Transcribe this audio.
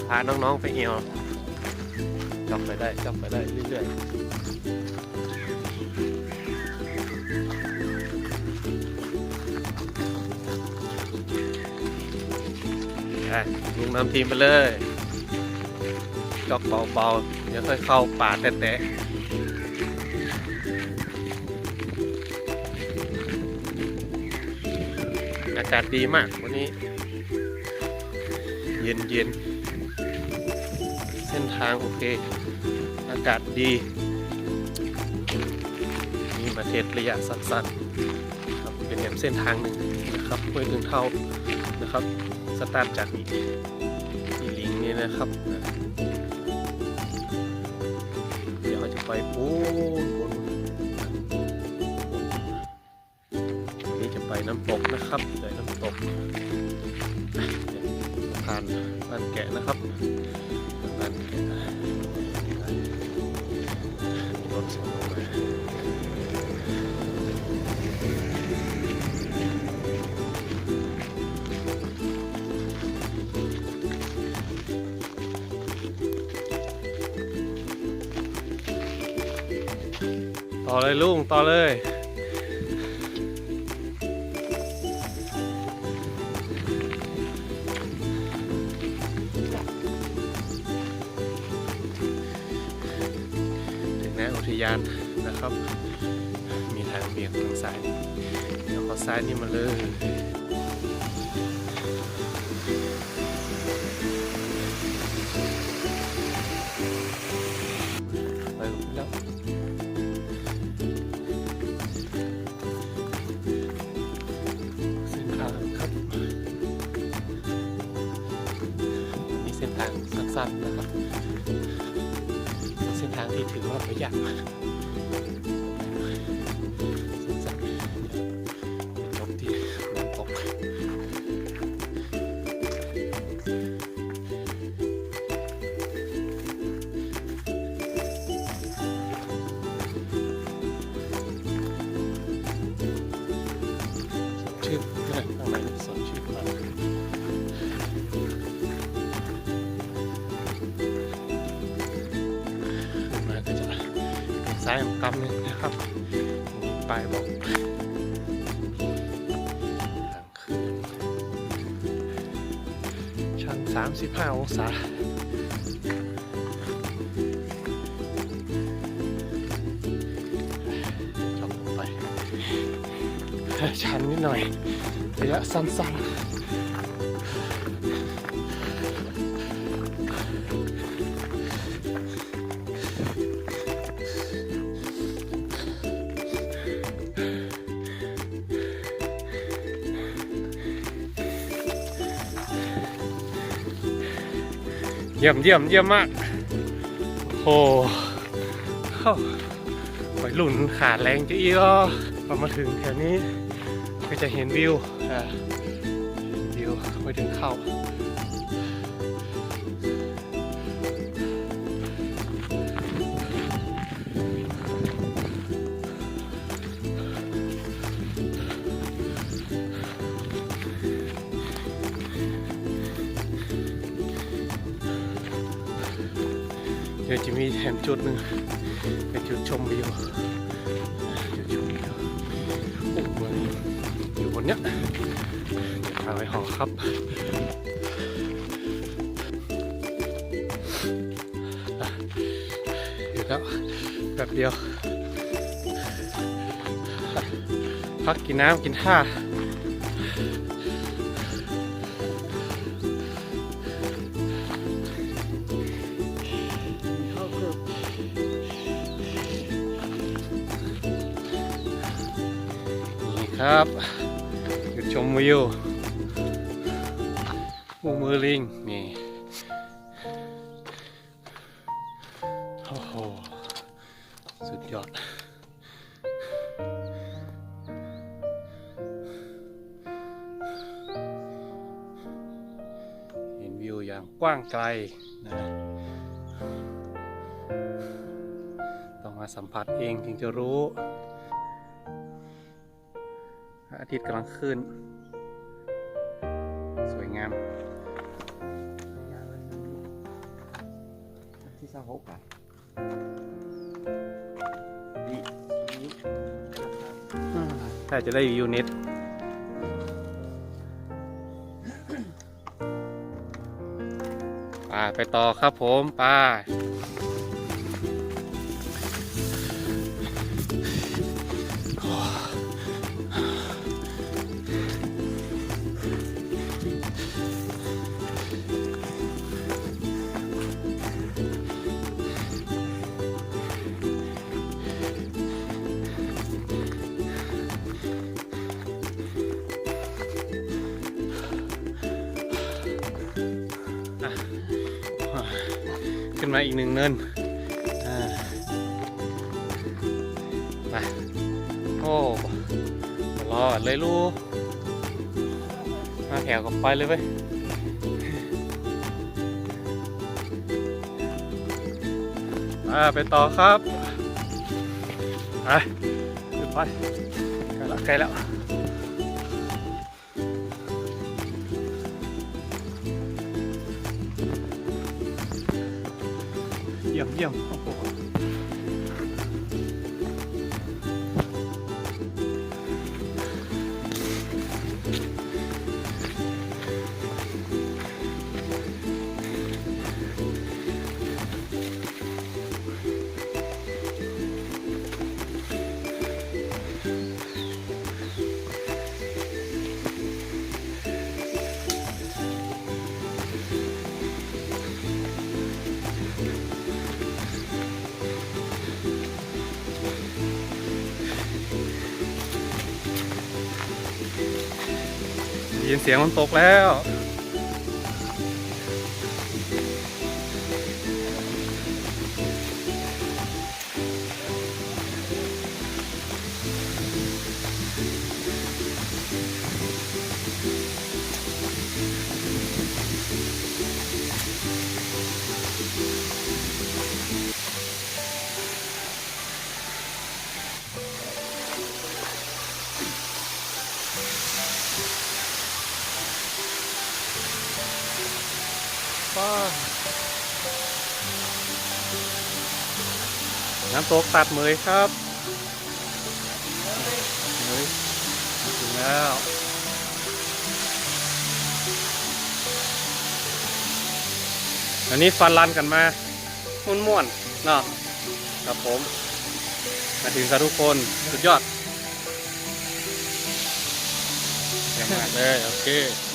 พาน้องๆไปเอวจับไปได้เรื่อยๆลุงนำทีมไปเลยจอกเบาๆเดี๋ยวค่อยเข้าป่าแตะอากาศดีมากวันนี้เย็นเส้นทางโอเคอากาศดีมีมาเทศระยะสั้นๆครับเป็นแบบเส้นทางหนึ่งนะครับห้วยถึงเท่านะครับสตาร์ทจากนี่ลิงนี่นะครับเดี๋ยวเราจะไปปูนนี้จะไปน้ำตกนะครับไปน้ำตกผ่านบ้านแกะนะครับบ้านแกะมีรถส่งลงมาต่อเลยลุงต่อเลยอุทยานนะครับมีทางเบี่ยงทางซ้ายเดี๋ยวขอซ้ายนี่มาเลยไปแล้วเส้นทางครับนี่เส้นทางสั้นๆนะครับเส้นทางที่ถือว่าประหยัดสั้นๆจบที่น้ำตกชื่อข้างในสดชื่อมากซ้ายของกำนึงนะครับมีป้ายบอกทางขึ้นชัน35 องศาจบไปชันนิดหน่อยระยะสั้นๆเยี่ยมมากโอ้ไปหลุนขาแรงจะอีกพอมาถึงแถวนี้ก็จะเห็นวิวไปถึงเข้าเดี๋ยวจะมีแถมจุดหนึ่งเป็นจุดชมวิวโอ้โหอยู่บนเนี้ยพาไปหอครับอยู่แล้วแบบเดียวพักกินน้ำกินท่าครับหยุดชมวิวมูมือลิงนี่โอ้โหสุดยอดเห็นวิวอย่างกว้างไกลนะต้องมาสัมผัสเองถึงจะรู้อาทิตย์กำลังขึ้นสวยงาม 26อ่ะดีนี้ ถ้าจะได้วิวเน็ตไปต่อครับผมไปขึ้นมาอีกหนึ่งเนินไปโอ้รอเลยลูกมาแถวกับไปเลยเว้ยไปต่อครับไปใกล้แล้วใกล้แล้วเยี่ยมเยี่ยมโอ้โหยินเสียงมันตกแล้วน้ำตกตัดเหมยครับเหมยถึงแล้วอันนี้ฟันรันกันมาม่วนๆเนาะครับผมมาถึงกันทุกคนสุดยอดเยี่ยมมากเลยโอเค